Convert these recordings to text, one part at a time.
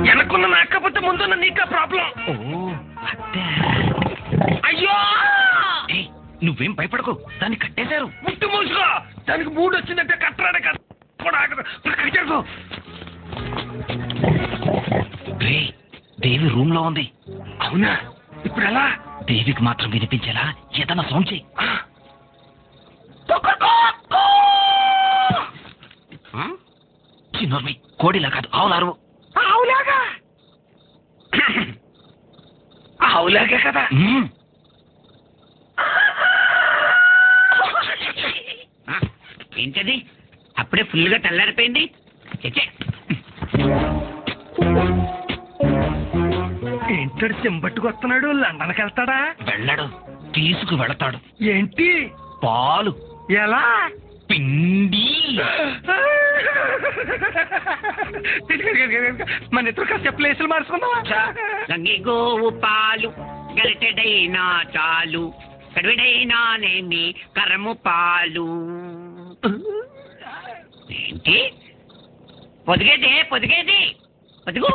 వెనకున్న నాకపోతే ముందున్న నీకా ప్రాబ్లం. అయ్యో నువ్వేం భయపడకు, దాన్ని కట్టేశారు. ముట్టు మూసుకో. దానికి మూడు వచ్చిందంటే కట్టరాడే కదా. దేవి రూమ్ లో ఉంది. అవునా? ఇప్పుడు ఎలా? దేవికి మాత్రం వినిపించేలా ఏదన్నా సౌండ్ చెయ్యి. చిన్నోర్మి, కోడిలా కాదు, ఆవులారు. ఆవులాగా? ఆవులాగే కదా. ఏంటది అప్పుడే ఫుల్ గా తెల్లారిపోయింది? ఏంటాడు చెంబట్టుకొస్తున్నాడు? లండన్కి వెళ్తాడా? వెళ్ళాడు, తీసుకు వెళతాడు. ఏంటి? పాలు. ఎలా? పిండి. మన ఇద్దరు కాస్త ప్లేసులు మార్చుకుందామా? గంగి గోవు పాలు గరిటెడైనా చాలు, కడివిడైనానేమి కరము పాలు. ఏంటి పొదిగేది? పొదిగేది పొదుగు.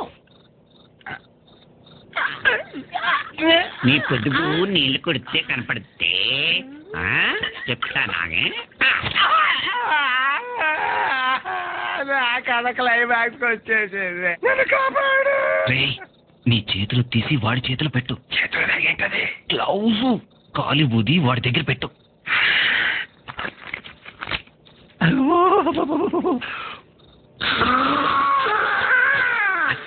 నీ పొదుగు నీళ్లు కొడితే కనపడితే చెప్తానాగే. క్లైమాక్స్ వచ్చేసేది. నీ చేతులు తీసి వాడి చేతులు పెట్టు. చేతులు ఏంటది? గ్లౌజ్. కాలి బూది వాడి దగ్గర పెట్టు.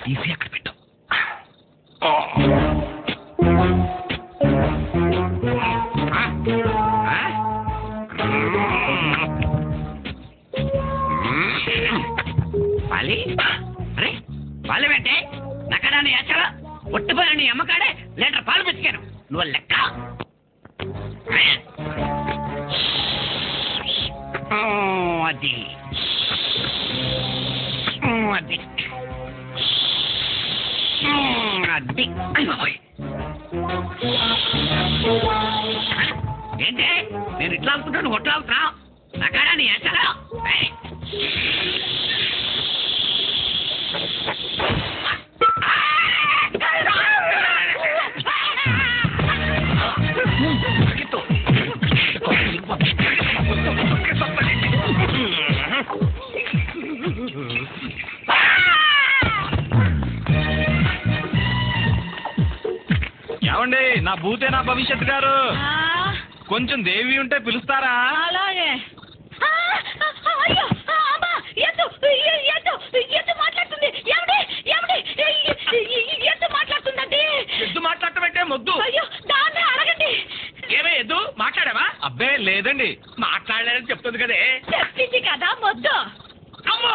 తీసి అక్కడ పెట్టు. పాలి? అరే పాలు పెట్టే నక్కడాన్ని ఎచ్చరా ఒట్టిపోయిన నీ అమ్మకాడే లీటర్ పాలు పెట్టుకాను. నువ్వు లెక్క. అది అది అది ఏంటే నేను ఇట్లా అనుకుంటాను, ఒట్లా అవుతున్నావు. నక్కడా నీ ఎచ్చరా? ఏమండి, నా భూతే నా భవిష్యత్ గారు, కొంచెం దేవి ఉంటే పిలుస్తారా? అలాగే. మాట్లాడుతుంది. మాట్లాడుతుందండి. ఎద్దు మాట్లాడటమంటే మొద్దు. అయ్యో దాన్నే అడగండి. ఏమే ఎద్దు మాట్లాడావా? అబ్బే లేదండి, మాట్లాడలేదని చెప్తుంది కదే. చెప్పింది కదా మొద్దు. అమ్మో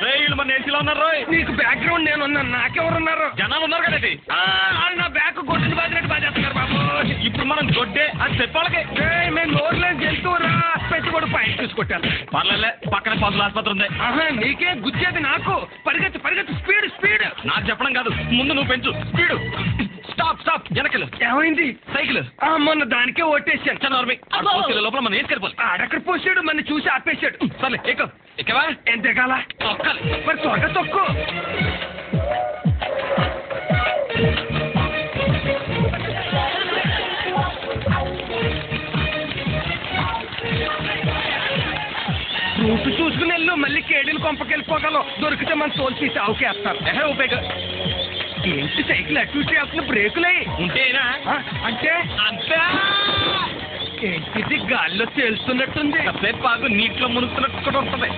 వీళ్ళు మన ఏసీలో ఉన్నారు. నీకు బ్యాక్గ్రౌండ్ నేను ఉన్నాను, నాకెవరున్నారు? జనాలు ఉన్నారు కదండి. నా బ్యాక్ గొడ్డుని బాధినట్టు బాధేస్తున్నారు బాబు. ఇప్పుడు మనం గొడ్డే అని చెప్పాలకి. మేము నోరులేని జంతువురా పెట్టి కూడా పైన చూసుకొట్టాను. పర్లేలే, పక్కన పదుల ఆసుపత్రి ఉంది. నీకే గుచ్చేది నాకు. పరిగెత్తు పరిగెత్తు, స్పీడ్ స్పీడ్. నాకు చెప్పడం కాదు, ముందు నువ్వు పెంచు స్పీడు. Stop stop, వెనకలు. ఏమైంది? సైకిల్. మొన్న దానికే ఓటేసాను. చనవర్మి లోపల మనం వేసుకెళ్ళిపోవాలి. ఆడక్కడ పోసాడు, మన చూసి ఆపేశాడు. సర్లే ఎక్కు. ఎక్కవా? ఎంత ఎగాల? తొక్కాలి. మరి త్వరగా తొక్కు. రూట్ చూసుకుని వెళ్ళు, మళ్ళీ కేడీలు కొంపకెళ్ళిపోగలవు. దొరికితే మన తోలు తీసి ఆవుకేస్తారు. ఉపయోగం ఏంటి సైకిల్ అటు ఇటు వేస్తున్న బ్రేకులే ఉంటేనా? అంటే అంతే. ఏంటిది గాల్లో తేలుతున్నట్టుంది. సేపు నీటిలో మునుగుతున్నట్టు కూడా ఉంటుంది.